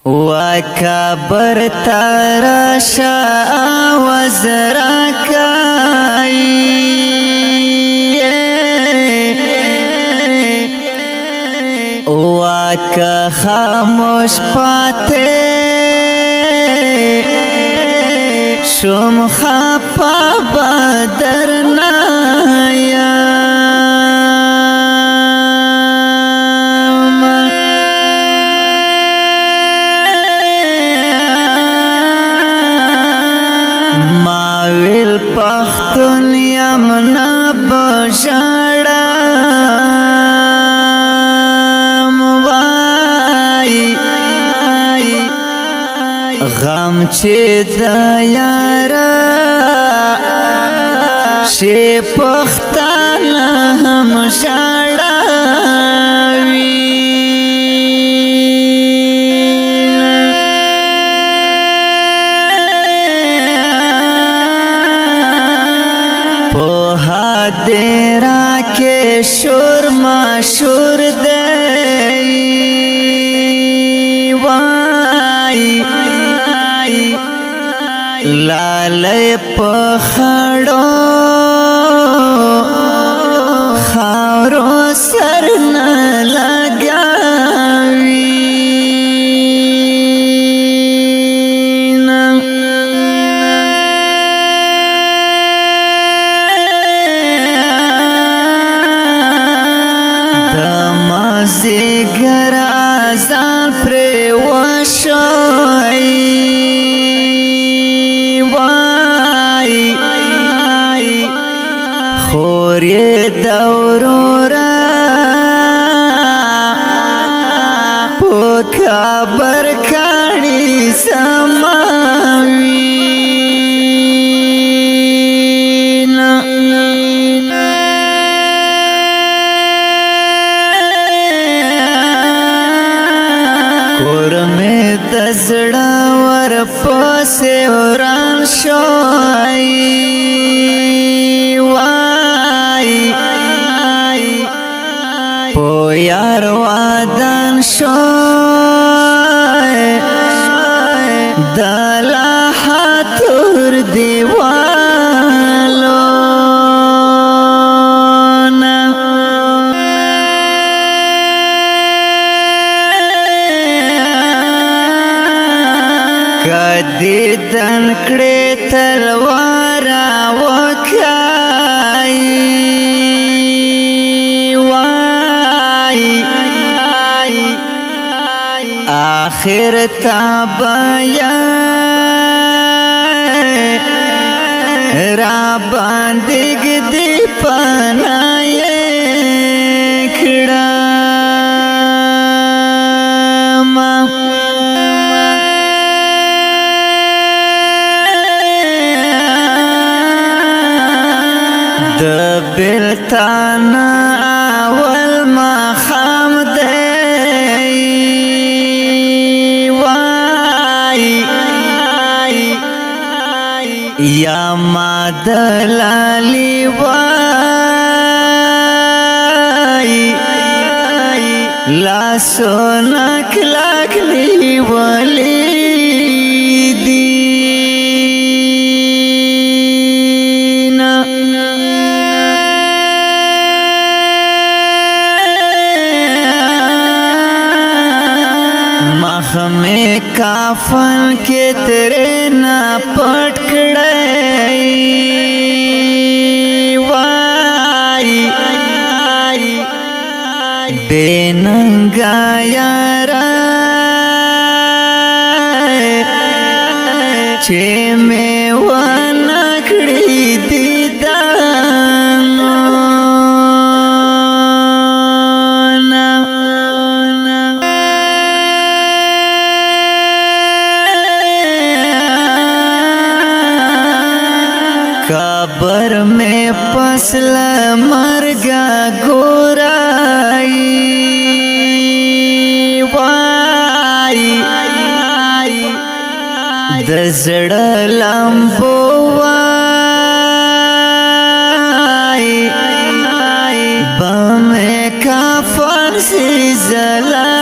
وکبر ترشا وزرکای وک خاموش پاتے شم خپا بدر نایا ماویل پختون یمنا بشڑا غم چې د یارا شي پختانه هم شړاوي په هدیرا کې شور مشهور دی لالی پخڑو خاورو سر نلگاوی دمازیگر آزان پر وشوئی خوری دورورا پوکا برکانی سماوین کورمی دزڑا ورپاسی وران شوئی پو یار وادن شوی دلا حتور دیوالونا کدی دنکڑی تلوارا وکائی آخر تابایا را باندگ دی پنائے کڑاما دبلتانا اول مخام دی یا مادلالی وای لاسو نکلک لی ولی دینا مخمی کافن کے تیرے نا پٹکڑے بے ننگا یارا چھے میں ونکڑی دیدانو قبر میں پسل مرگا گورائی دزڑا لمبو وای بم کافر سی زلا